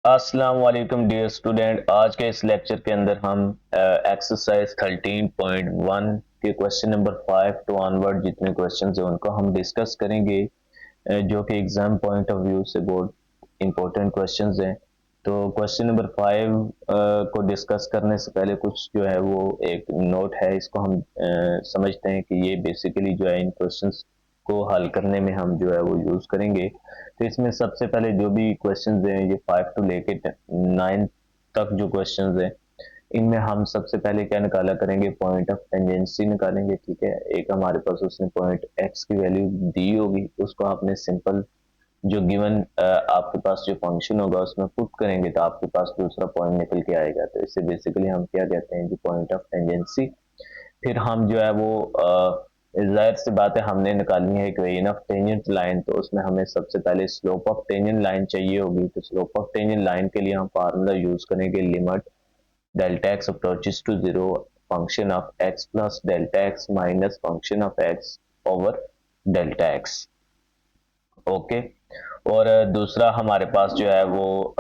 अस्सलाम वालेकुम dear student. आज के इस लेक्चर के अंदर हम एक्सरसाइज 13.1 के क्वेश्चन नंबर 5 टू ऑनवर्ड जितने क्वेश्चंस हैं उनको हम डिस्कस करेंगे, जो कि एग्जाम पॉइंट ऑफ व्यू से बहुत इंपॉर्टेंट क्वेश्चंस हैं। तो क्वेश्चन नंबर 5 को डिस्कस करने से पहले कुछ जो है वो एक नोट है, इसको हम समझते हैं कि ये बेसिकली जो है इन क्वेश्चंस को हल करने में हम जो है वो यूज़ करेंगे। तो इसमें सबसे पहले जो भी क्वेश्चंस हैं, ये 5 टू लेके 9 तक जो क्वेश्चंस हैं, इनमें हम सबसे पहले क्या निकाला करेंगे, पॉइंट ऑफ टेंजेंसी निकालेंगे। ठीक है, एक हमारे पास उसने पॉइंट एक्स की वैल्यू दी होगी, उसको आपने सिंपल जो गिवन आपके पास जो फंक्शन होगा उसमें पुट करेंगे तो आपके पास दूसरा पॉइंट निकल के आएगा। तो इससे बेसिकली हम क्या कहते हैं, जो पॉइंट ऑफ टेंजेंसी। फिर हम जो है वो जाहिर सी बात है, हमने निकालनी है इक्वेशन ऑफ टेंजेंट लाइन, तो उसमें हमें सबसे पहले स्लोप ऑफ टेंजेंट लाइन चाहिए होगी। तो स्लोप ऑफ टेंजेंट लाइन के लिए हम फार्मूला यूज करेंगे, limit delta x approaches to zero function of x plus delta x minus function of x over delta x. Okay. और दूसरा हमारे पास जो है वो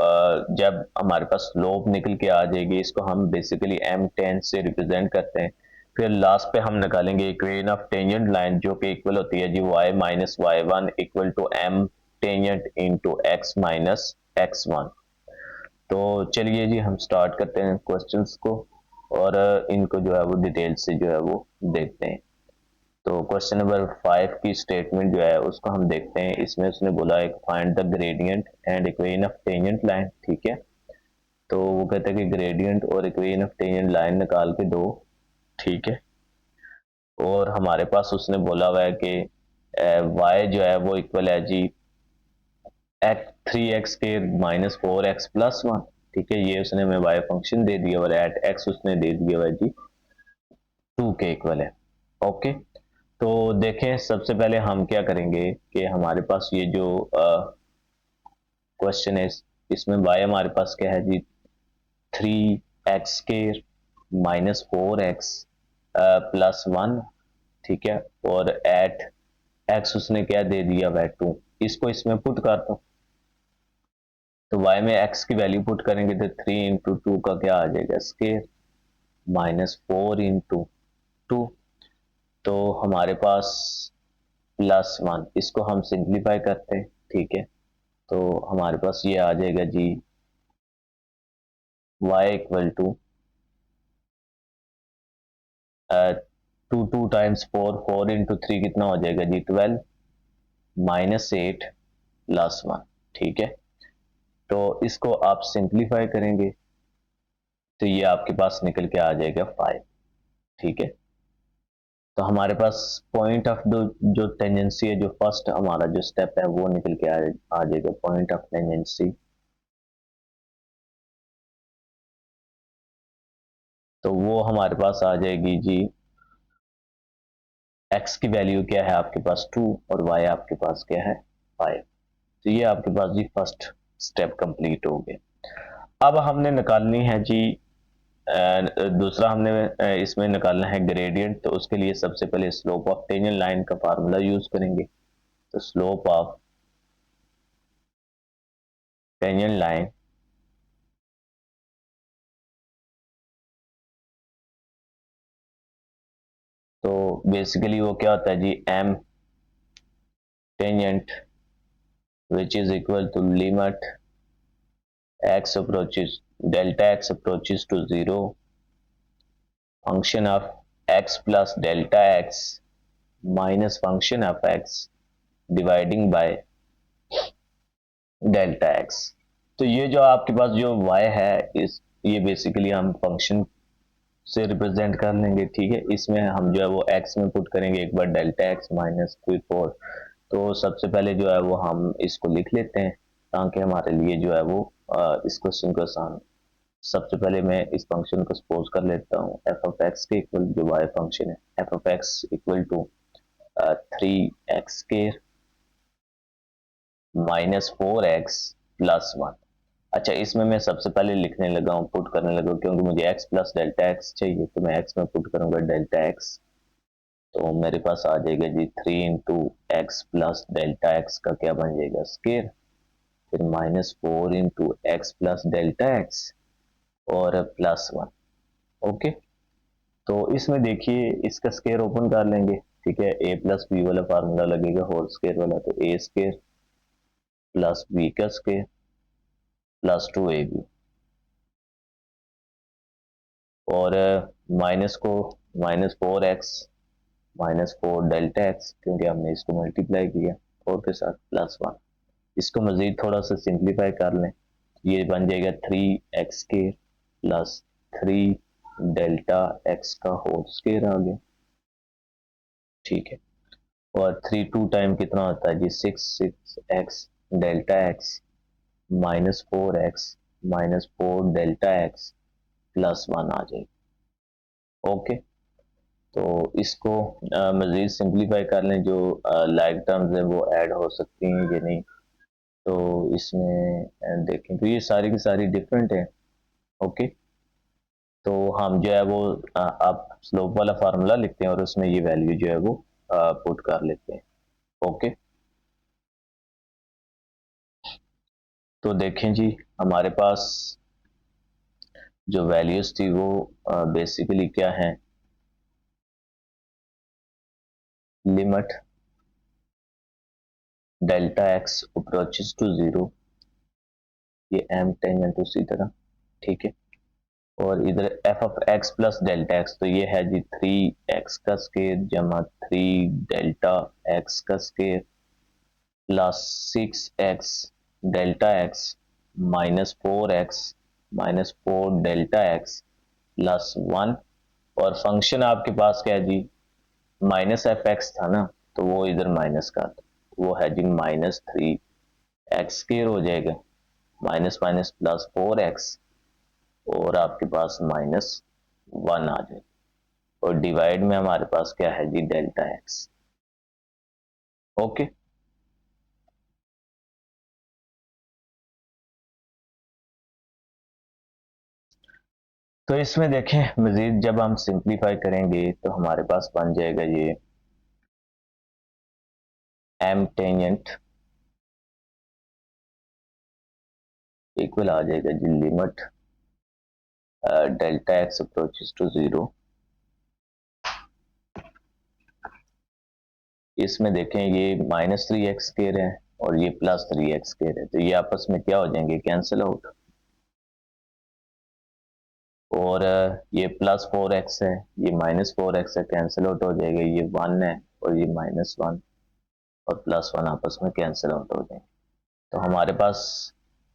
जब हमारे पास स्लोप निकल के आ जाएगी, इसको हम बेसिकली एम टेन से रिप्रेजेंट करते हैं। फिर लास्ट पे हम निकालेंगे इक्वेशन ऑफ टेंजेंट लाइन, जो कि इक्वल होती है जी y minus y one equal to m tangent into x minus x one. तो चलिए जी हम स्टार्ट करते हैं क्वेश्चंस को, और इनको जो है वो डिटेल से जो है वो देखते हैं। तो क्वेश्चन नंबर 5 की स्टेटमेंट जो है उसको हम देखते हैं। इसमें उसने बोला है find the gradient and equation of tangent line. ठीक है, तो वो कहते हैं कि ग्रेडियंट और इक्वेशन ऑफ टेंजेंट लाइन निकाल के दो। ठीक है, और हमारे पास उसने बोला हुआ है कि y जो है वो इक्वल है जी एक्स थ्री एक्स के minus four x plus one. ठीक है, ये उसने हमें y फंक्शन दे दिया और एट एक्स उसने दे दिया हुआ है जी टू के इक्वल है। ओके, तो देखें सबसे पहले हम क्या करेंगे कि हमारे पास ये जो क्वेश्चन है, इसमें y हमारे पास क्या है जी थ्री एक्स के minus four x plus one. ठीक है, और एट एक्स उसने क्या दे दिया वह टू। इसको इसमें पुट करता हूँ, तो y में x की वैल्यू पुट करेंगे तो थ्री इंटू टू का क्या आ जाएगा square minus four into two. तो हमारे पास प्लस वन, इसको हम सिंप्लीफाई करते हैं। ठीक है, तो हमारे पास ये आ जाएगा जी y equal to two two times four, four into three कितना हो जाएगा जी twelve minus eight plus one. ठीक है, तो इसको आप सिंप्लीफाई करेंगे तो ये आपके पास निकल के आ जाएगा फाइव। ठीक है, तो हमारे पास पॉइंट ऑफ जो टेंजेंसी है, जो फर्स्ट हमारा जो स्टेप है वो निकल के आ जाएगा पॉइंट ऑफ टेंजेंसी। तो वो हमारे पास आ जाएगी जी x की वैल्यू क्या है आपके पास टू और y आपके पास क्या है फाइव। तो ये आपके पास जी फर्स्ट स्टेप कंप्लीट हो गया। अब हमने निकालनी है जी दूसरा हमने इसमें निकालना है ग्रेडियंट। तो उसके लिए सबसे पहले स्लोप ऑफ टेंजेंट लाइन का फार्मूला यूज करेंगे। तो स्लोप ऑफ टेंजेंट लाइन, तो बेसिकली वो क्या होता है जी M tangent which is equal to limit x approaches delta x approaches to zero function of x plus delta x minus function of x dividing by delta x. तो ये जो आपके पास जो y है, इस ये बेसिकली हम फंक्शन से रिप्रेजेंट कर लेंगे। ठीक है, इसमें हम जो है वो x में पुट करेंगे एक बार delta x minus three four. तो सबसे पहले जो है वो हम इसको लिख लेते हैं ताकि हमारे लिए जो है वो इस क्वेश्चन को आसान। सबसे पहले मैं इस फंक्शन को सपोज कर लेता हूँ एफ ऑफ एक्स के इक्वल जो वाई फंक्शन है, f of x equal to three x के minus four x plus one. अच्छा, इसमें मैं सबसे पहले लिखने लगा हूँ, पुट करने लगा, क्योंकि मुझे x प्लस डेल्टा एक्स चाहिए, तो मैं x में पुट करूंगा डेल्टा एक्स। तो मेरे पास आ जाएगा जी three into x plus delta x का क्या बन जाएगा स्केयर। फिर -4 into x plus delta x और +1। ओके, तो इसमें देखिए इसका स्केयर ओपन कर लेंगे, ठीक है। a प्लस बी वाला फार्मूला लगेगा होल स्केयर वाला, तो a स्केयर प्लस बी का स्केयर प्लस 2ab, और माइनस को -4x -4 डेल्टा एक्स, क्योंकि हमने इसको मल्टीप्लाई किया 4 के साथ +1। इसको मजीद थोड़ा सा सिंप्लीफाई कर लें, ये बन जाएगा 3x square plus 3 delta x का होल स्केयर आ गया, ठीक है। और 3 2 टाइम कितना होता है जी, 6x delta x -4x -4 delta x +1 आ जाएगा। ओके, तो इसको मज़ीद सिंप्लीफाई कर लें, जो लाइक टर्म्स है वो ऐड हो सकती हैं या नहीं। तो इसमें देखें तो ये सारी की सारी डिफरेंट है। ओके, तो हम जो है वो अब स्लोप वाला फार्मूला लिखते हैं और उसमें ये वैल्यू जो है वो पुट कर लेते हैं। ओके, तो देखें जी, हमारे पास जो वैल्यूज थी वो बेसिकली क्या है, limit delta x approaches to 0, ये m टेंजेंट उसी तरह, ठीक है। और इधर F of x plus delta x, तो ये है जी 3x का स्केयर जमा 3 डेल्टा एक्स का square plus 6x delta x -4x delta x +1। और फंक्शन आपके पास क्या है जी, -f(x) था ना, तो वो इधर माइनस का था, वो है जी -3x स्केयर हो जाएगा, माइनस माइनस +4x, और आपके पास -1 आ जाएगा, और डिवाइड में हमारे पास क्या है जी, डेल्टा एक्स। ओके, तो इसमें देखें मजीद जब हम सिंप्लीफाई करेंगे तो हमारे पास बन जाएगा ये m टेंजेंट इक्वल आ जाएगा जी limit delta x approaches to 0। इसमें देखें ये -3x स्केयर है और ये +3x स्केयर है, तो ये आपस में क्या हो जाएंगे, कैंसिल आउट। और ये +4x है, ये -4x है, कैंसिल आउट हो जाएगा, ये 1 है और ये -1 और +1 आपस में कैंसिल आउट हो जाएंगे। तो हमारे पास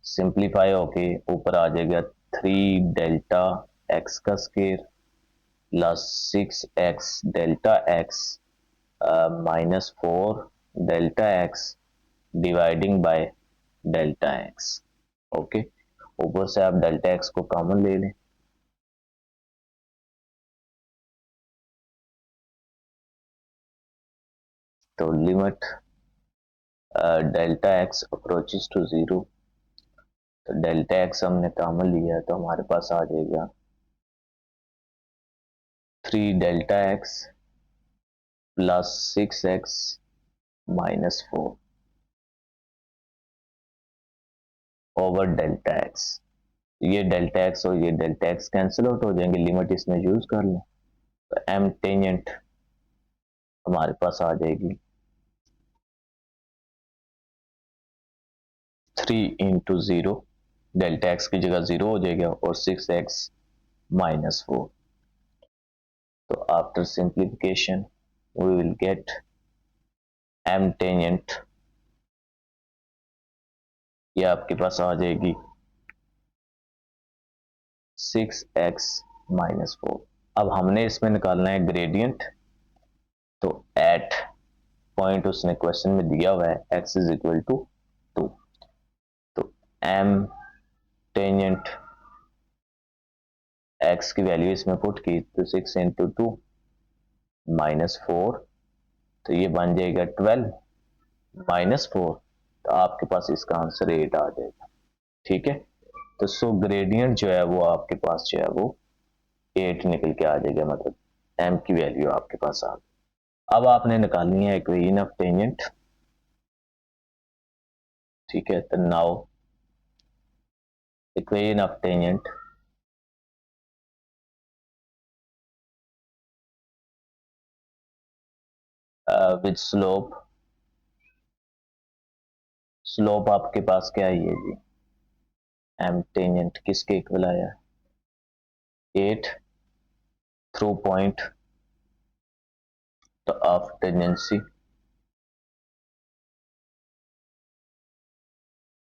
सिंप्लीफाई होके ऊपर आ जाएगा 3 डेल्टा एक्स का square plus 6x delta x -4 delta x dividing by delta x. Okay, ऊपर से आप डेल्टा एक्स को कॉमन ले लें, तो limit delta x approaches to 0, तो डेल्टा एक्स हमने कॉमन लिया तो हमारे पास आ जाएगा 3 delta x plus 6x -4 over delta x. ये डेल्टा एक्स और ये डेल्टा एक्स कैंसिल आउट हो जाएंगे, लिमिट इसमें यूज कर लें, तो m टेंजेंट हमारे पास आ जाएगी 3 इंटू 0, डेल्टा एक्स की जगह 0 हो जाएगा, और 6x -4। तो after simplification we will get m tangent, ये आपके पास आ जाएगी 6x -4। अब हमने इसमें निकालना है ग्रेडियंट, तो एट पॉइंट उसने क्वेश्चन में दिया हुआ है x इज इक्वल टू 2, तो m टेंजेंट x की वैल्यू इसमें पुट की, तो 6 इंटू 2 -4, तो ये बन जाएगा 12 -4, तो आपके पास इसका आंसर 8 आ जाएगा, ठीक है। तो सो ग्रेडियंट जो है वो आपके पास जो है वो 8 निकल के आ जाएगा, मतलब m की वैल्यू आपके पास आ गई। अब आपने निकालनी है इक्वेशन ऑफ टेंजेंट, ठीक है। तो now equation of tangent with slope आपके पास क्या है जी, m टेंजेंट किसके इक्वल आया, 8 through point of tangency,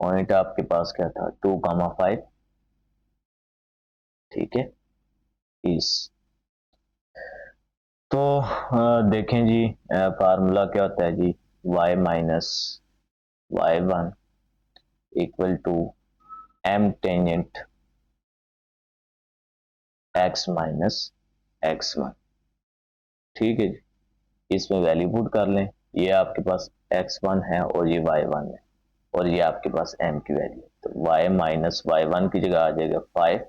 point आपके पास क्या था 2,5, ठीक है इस। तो देखें जी फार्मूला क्या होता है जी, y minus y1 equal to m tangent x minus x1, ठीक है जी। इसमें वैल्यू पुट कर लें, ये आपके पास x1 है और ये y1 है और ये आपके पास m की वैल्यू, तो y माइनस y1 की जगह आ जाएगा 5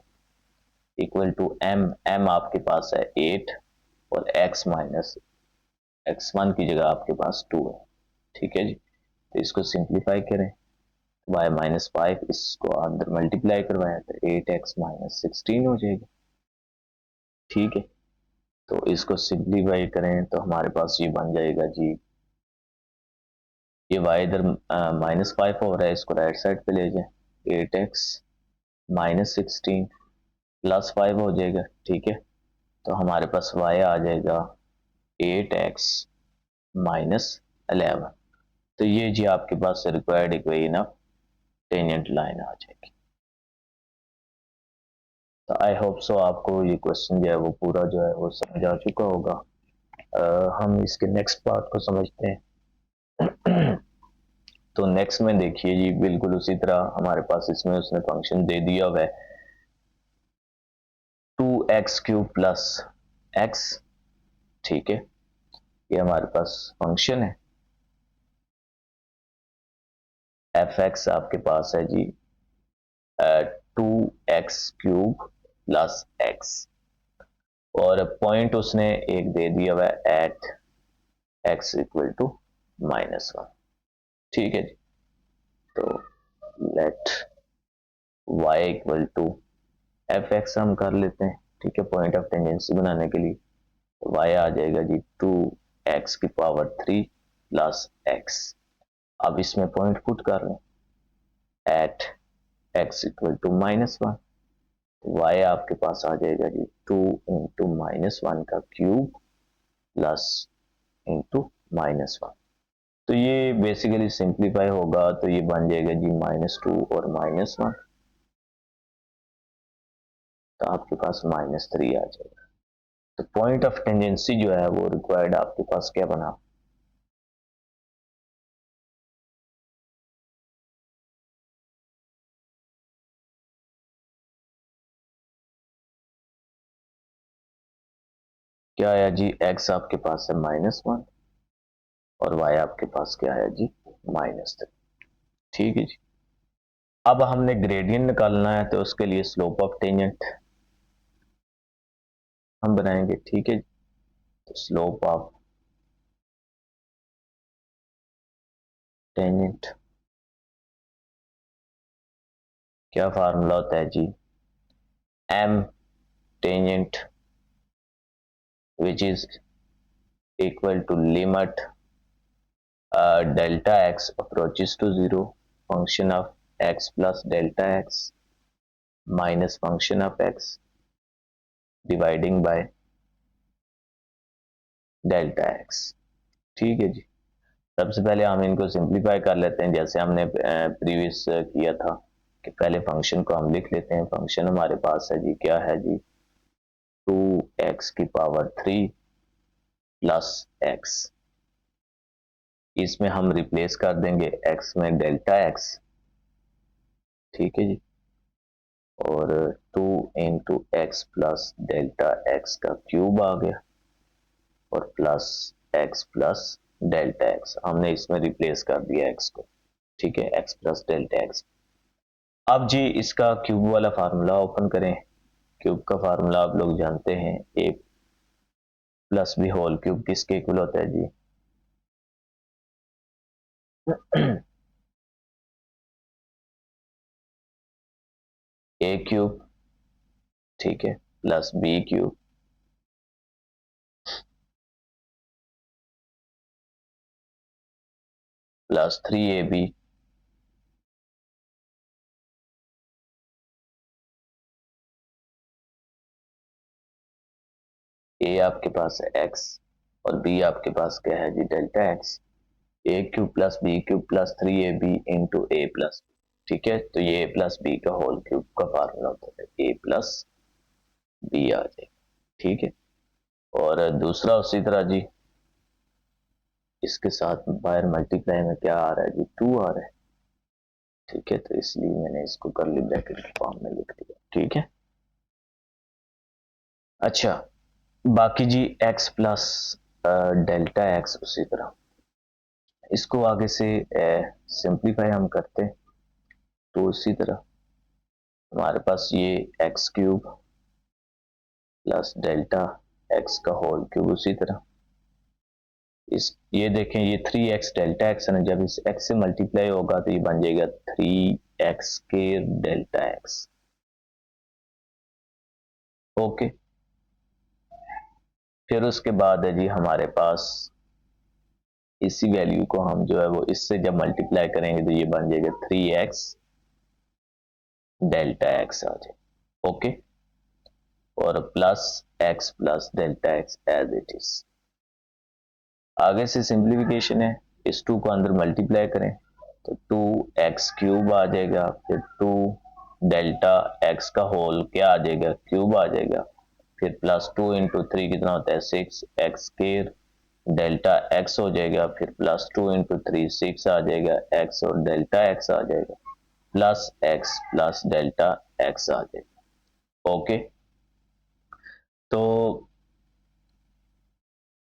इक्वल टू m आपके पास है 8 और x माइनस x1 की जगह आपके पास 2 है, ठीक है जी। तो इसको सिंप्लीफाई करें, y माइनस 5 इसको अंदर मल्टीप्लाई करवाएं तो 8x माइनस 16 हो जाएगा, ठीक है। तो इसको सिंप्लीफाई करें तो हमारे पास ये बन जाएगा जी, ये y इधर माइनस 5 हो रहा है, इसको राइट साइड पे ले जाए 8x माइनस 16 प्लस 5 हो जाएगा, ठीक है। तो हमारे पास y आ जाएगा 8x माइनस 11, तो ये जी आपके पास required equation of tangent line आ जाएगी। तो आई होप सो आपको ये क्वेश्चन जो है वो पूरा जो है वो समझ आ चुका होगा। हम इसके नेक्स्ट पार्ट को समझते हैं। तो नेक्स्ट में देखिए जी बिल्कुल उसी तरह हमारे पास इसमें उसने फंक्शन दे दिया हुआ है 2x³ प्लस x, ठीक है, ये हमारे पास फंक्शन है। fx आपके पास है जी 2x³ प्लस x और पॉइंट उसने एक दे दिया हुआ है एट x इक्वल टू -1, ठीक है जी। तो let y equal to fx हम कर लेते हैं, ठीक है, पॉइंट ऑफ टेंजेंसी बनाने के लिए तो y आ जाएगा जी 2x की पावर 3 प्लस x। अब इसमें पॉइंट पुट कर लें at x equal to -1, y आपके पास आ जाएगा जी 2 इंटू -1 का क्यूब प्लस इंटू -1। तो ये बेसिकली सिंप्लीफाई होगा तो ये बन जाएगा जी -2 और -1, तो आपके पास -3 आ जाएगा। तो पॉइंट ऑफ टेंजेंसी जो है वो रिक्वायर्ड आपके पास क्या बना, क्या आया जी, x आपके पास है -1 और y आपके पास क्या है जी -3, ठीक है जी। अब हमने ग्रेडियंट निकालना है तो उसके लिए स्लोप ऑफ टेंजेंट हम बनाएंगे, ठीक है। तो स्लोप ऑफ टेंजेंट क्या फार्मूला होता है जी, m tangent which is equal to limit delta x approaches to 0 function of x plus delta x minus function of x dividing by delta x, ठीक है जी। सबसे पहले हम इनको सिंप्लीफाई कर लेते हैं जैसे हमने प्रीवियस किया था कि पहले फंक्शन को हम लिख लेते हैं। फंक्शन हमारे पास है जी, क्या है जी 2x की पावर 3 प्लस x, इसमें हम रिप्लेस कर देंगे x में डेल्टा x, ठीक है जी, और 2 into x plus delta x का क्यूब आ गया और plus x plus delta x हमने इसमें रिप्लेस कर दिया x को, ठीक है, x प्लस डेल्टा x। अब जी इसका क्यूब वाला फार्मूला ओपन करें, क्यूब का फार्मूला आप लोग जानते हैं, a plus B whole cube किसके इक्वल होता है जी ए क्यूब, ठीक है, plus B cube plus 3ab ए आपके पास है एक्स और बी आपके पास क्या है जी, delta x. A cube plus B cube plus 3ab into a plus, ठीक है, तो ये ए प्लस बी का होल क्यूब का फार्मूला होता है, ए प्लस बी आ जाएगा, ठीक है। और दूसरा उसी तरह जी, इसके साथ बाहर मल्टीप्लाई में क्या आ रहा है जी, 2 आ रहा है, ठीक है, तो इसलिए मैंने इसको कर्ली ब्रैकेट के फॉर्म में लिख दिया, ठीक है। अच्छा, बाकी जी एक्स प्लस डेल्टा एक्स उसी तरह, इसको आगे से सिंप्लीफाई हम करते हैं, तो उसी तरह हमारे पास ये x cube plus delta x का होल क्यूब, उसी तरह इस ये देखें, ये 3x डेल्टा एक्स है ना, जब इस x से मल्टीप्लाई होगा तो ये बन जाएगा 3x के डेल्टा एक्स, ओके। फिर उसके बाद है जी हमारे पास इसी वैल्यू को हम जो है वो इससे जब मल्टीप्लाई करेंगे तो ये बन जाएगा 3x डेल्टा एक्स आ जाए, ओके। और plus x plus delta x as it is. आगे से सिंप्लीफिकेशन है, इस 2 को अंदर मल्टीप्लाई करें तो 2x क्यूब आ जाएगा, फिर 2 डेल्टा x का होल क्या आ जाएगा, क्यूब आ जाएगा, फिर प्लस 2 इंटू 3 कितना होता है 6x स्केयर डेल्टा x हो जाएगा, फिर प्लस 2 इंटू 3 6 आ जाएगा x और डेल्टा x आ जाएगा, plus x plus delta x आ जाएगा, ओके। तो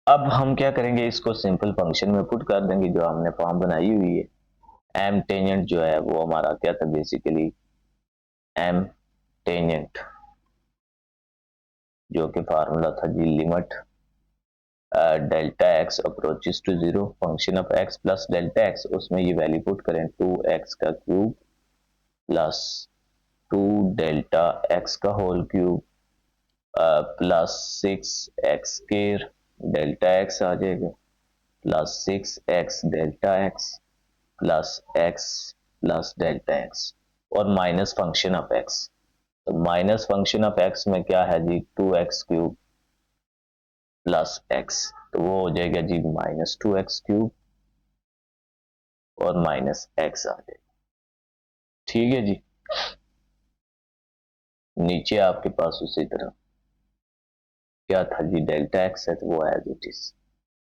अब हम क्या करेंगे, इसको सिंपल फंक्शन में पुट कर देंगे जो हमने फॉर्म बनाई हुई है। एम टेंजेंट जो है वो हमारा क्या था, बेसिकली एम टेंजेंट जो कि फार्मूला था जी, limit delta x approaches to zero function of x plus delta x, उसमें ये वैल्यू पुट करें 2x का क्यूब प्लस 2 डेल्टा एक्स का whole cube plus 6x square delta x आ जाएगा, plus 6x delta x plus x plus delta x और minus function of x। तो minus function of x में क्या है जी, 2x क्यूब प्लस x, तो वो हो जाएगा जी -2x³ और माइनस x आ जाएगा, ठीक है जी। नीचे आपके पास उसी तरह क्या था जी, डेल्टा एक्स है तो वो एज इट इज।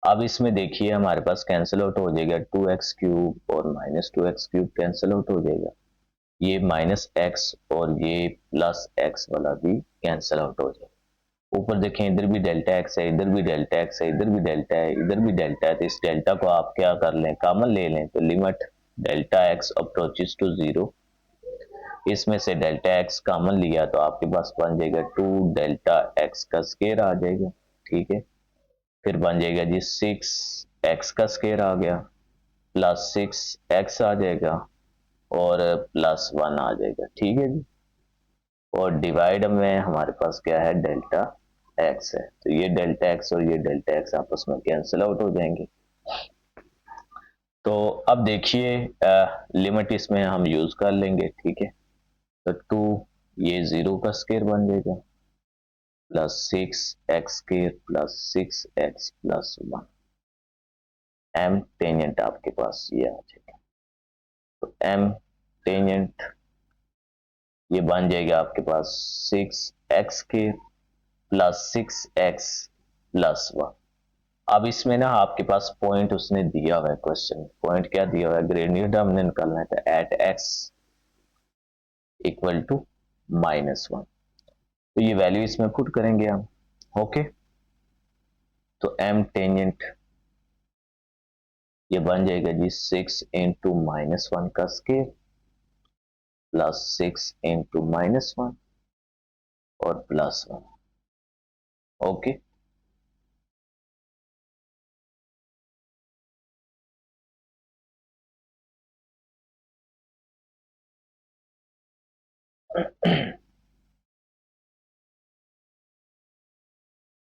अब इसमें देखिए हमारे पास कैंसिल आउट हो जाएगा, 2x³ और -2x³ कैंसिल आउट हो जाएगा, ये -x और ये प्लस x वाला भी कैंसिल आउट हो जाएगा। ऊपर देखें, इधर भी डेल्टा एक्स है, इधर भी डेल्टा एक्स है, इधर भी डेल्टा है, इधर भी डेल्टा है, तो इस डेल्टा को आप क्या कर लें, कॉमन ले लें, तो limit delta x approaches to zero, इसमें से डेल्टा एक्स कॉमन लिया तो आपके पास बन जाएगा 2 डेल्टा एक्स का स्केयर आ जाएगा, ठीक है। फिर बन जाएगा जी 6x का स्केयर आ गया, प्लस 6x आ जाएगा और प्लस 1 आ जाएगा, ठीक है जी। और डिवाइड में हमारे पास क्या है, डेल्टा एक्स है, तो ये डेल्टा एक्स और ये डेल्टा एक्स आपस में कैंसिल आउट हो जाएंगे। तो अब देखिए लिमिट इसमें हम यूज कर लेंगे, ठीक है। तो 2 ये 0 का स्केयर बन जाएगा, plus 6x square plus 6x plus 1, M tangent आपके पास ये आ जाएगा। तो एम टेंजेंट ये बन जाएगा आपके पास 6x square plus 6x plus 1। अब इसमें ना आपके पास पॉइंट उसने दिया हुआ है, क्वेश्चन पॉइंट क्या दिया हुआ है, ग्रेडियंट हमने निकालना है, तो एट x इक्वल टू -1, तो ये वैल्यू इसमें पुट करेंगे हम, ओके। तो एम टेंजेंट ये बन जाएगा जी 6 इंटू -1 का स्केयर प्लस 6 इंटू -1 और प्लस 1, ओके।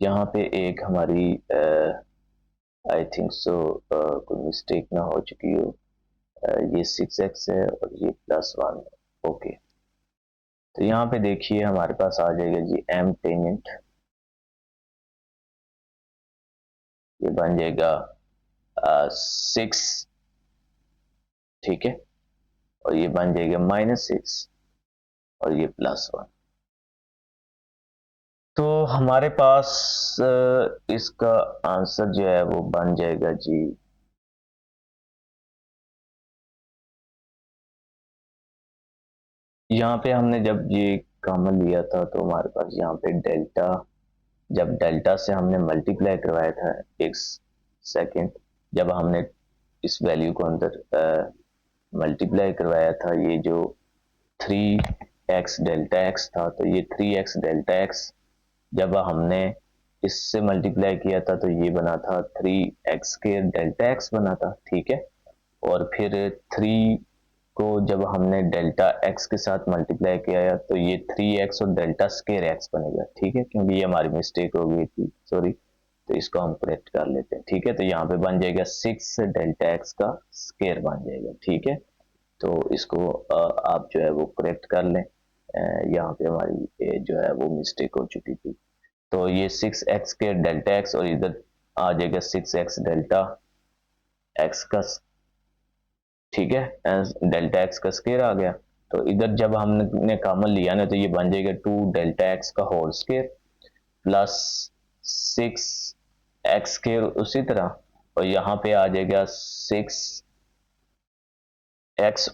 यहाँ पे एक हमारी आई थिंक सो कोई मिस्टेक ना हो चुकी हो। ये 6x है और ये +1 है। ओके, तो यहाँ पे देखिए हमारे पास आ जाएगा जी m टेंजेंट, ये बन जाएगा 6, ठीक है, और ये बन जाएगा -6 और ये +1। तो हमारे पास इसका आंसर जो है वो बन जाएगा जी, यहाँ पे हमने जब ये कॉमन लिया था तो हमारे पास यहाँ पे डेल्टा, जब डेल्टा से हमने मल्टीप्लाई करवाया था एक सेकेंड, जब हमने इस वैल्यू को अंदर मल्टीप्लाई करवाया था, ये जो 3x डेल्टा x था, तो ये 3x डेल्टा x जब हमने इससे मल्टीप्लाई किया था तो ये बना था 3x के डेल्टा x बना था, ठीक है। और फिर 3 को जब हमने डेल्टा x के साथ मल्टीप्लाई किया तो ये 3x और डेल्टा स्केयर x बनेगा, ठीक है, क्योंकि ये हमारी मिस्टेक हो गई थी, सॉरी। तो इसको हम करेक्ट कर लेते हैं, ठीक है। तो यहाँ पे बन जाएगा 6 डेल्टा x का स्केयर बन जाएगा, ठीक है। तो इसको आप जो है वो करेक्ट कर लें। यहाँ पे हमारी जो है वो मिस्टेक हो चुकी थी। तो ये 6x के डेल्टा x और इधर आ जाएगा 6x डेल्टा x का, ठीक है, डेल्टा x का स्केयर आ गया। तो इधर जब हमने कॉमन लिया ना तो ये बन जाएगा 2 डेल्टा x का whole square plus 6x square उसी तरह, और यहाँ पे आ जाएगा 6x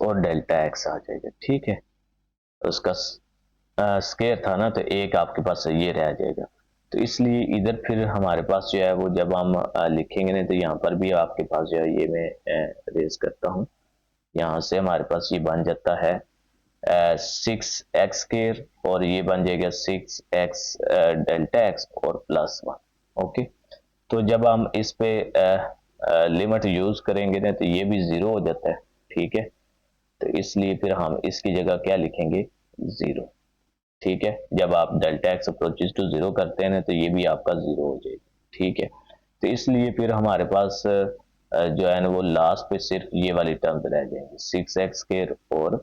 और डेल्टा x आ जाएगा, ठीक है। तो उसका स्केयर था ना, तो एक आपके पास ये रह जाएगा। तो इसलिए इधर फिर हमारे पास जो है वो जब हम लिखेंगे ना तो यहाँ पर भी आपके पास जो है ये मैं रेज करता हूँ, यहाँ से हमारे पास ये बन जाता है 6x स्केयर और ये बन जाएगा 6x डेल्टा x और +1। ओके, तो जब हम इस पे लिमिट यूज करेंगे ना तो ये भी 0 हो जाता है, ठीक है। तो इसलिए फिर हम इसकी जगह क्या लिखेंगे, 0, ठीक है। जब आप डेल्टा x अप्रोचेस टू 0 करते हैं ना तो ये भी आपका 0 हो जाएगा, ठीक है। तो इसलिए फिर हमारे पास जो है ना वो लास्ट पे सिर्फ ये वाली टर्म रह जाएंगे, 6x स्क्वायर और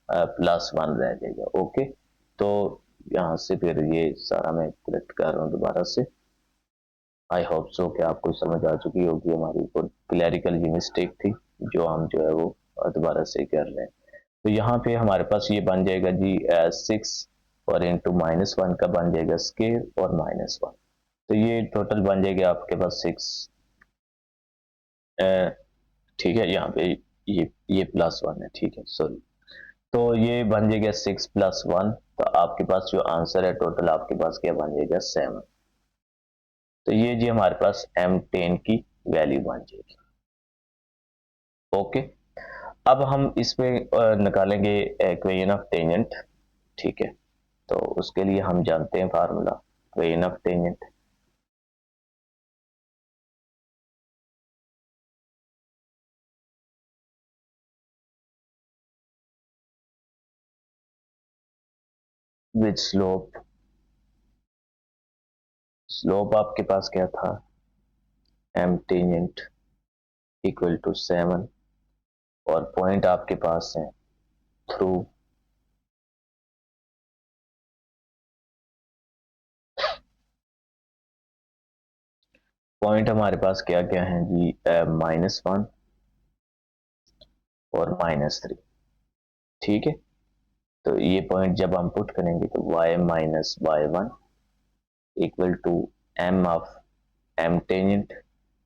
+1 रह जाएगा। ओके, तो यहाँ से फिर ये सारा मैं करेक्ट कर रहा हूँ दोबारा से। आई होप सो कि आपको समझ आ चुकी होगी, हमारी क्लैरिकल ये मिस्टेक थी जो हम जो है वो दोबारा से कर रहे हैं। तो यहाँ पे हमारे पास ये बन जाएगा जी 6 और इंटू -1 का बन जाएगा स्केयर और -1, तो ये टोटल बन जाएगा आपके पास 6, ठीक है। यहाँ पे ये +1 है, ठीक है, सॉरी। तो ये बन जाएगा 6 + 1, तो आपके पास जो आंसर है टोटल आपके पास क्या बन जाएगा, 7। तो ये जी हमारे पास M10 की वैल्यू बन जाएगी। ओके, अब हम इसमें निकालेंगे इक्वेशन ऑफ टेंजेंट, ठीक है। तो उसके लिए हम जानते हैं formula equation of tangent. With slope, slope आपके पास क्या था, M टेंजेंट इक्वल टू 7, और पॉइंट आपके पास है थ्रू पॉइंट हमारे पास क्या क्या है जी, -1 और -3, ठीक है। तो ये पॉइंट जब हम पुट करेंगे तो y - y1 equal to m of m tangent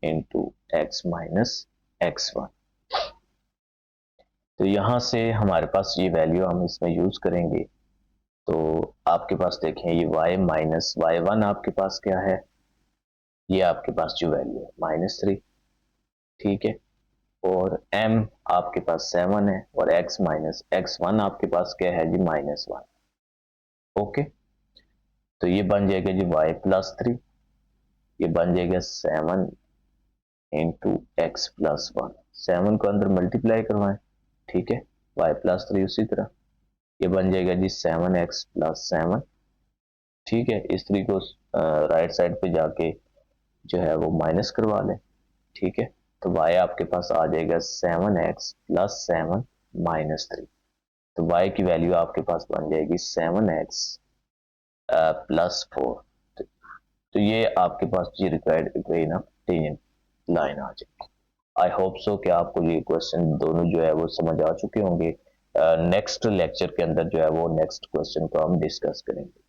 into x - x1। तो यहाँ से हमारे पास ये वैल्यू हम इसमें यूज करेंगे। तो आपके पास देखें ये y - y1 आपके पास क्या है, ये आपके पास जो वैल्यू है -3, ठीक है। और m आपके पास 7 है और x - x1 आपके पास क्या है जी, -1। ओके, तो ये बन जाएगा जी y+3, ये बन जाएगा 7 इंटू x+1, 7 को अंदर मल्टीप्लाई करवाएं, ठीक है, y+3 उसी तरह, ये बन जाएगा जी 7x प्लस 7। ठीक है, इस तरीके को राइट साइड पे जाके जो है वो माइनस करवा लें। ठीक है, तो y आपके पास आ जाएगा 7x प्लस 7 माइनस 3। तो y की वैल्यू आपके पास बन जाएगी 7x प्लस 4। तो ये आपके पास जी required equation of tangent line आ जाएगी। आई होप सो कि आपको ये क्वेश्चन दोनों जो है वो समझ आ चुके होंगे। नेक्स्ट लेक्चर के अंदर जो है वो नेक्स्ट क्वेश्चन को हम डिस्कस करेंगे।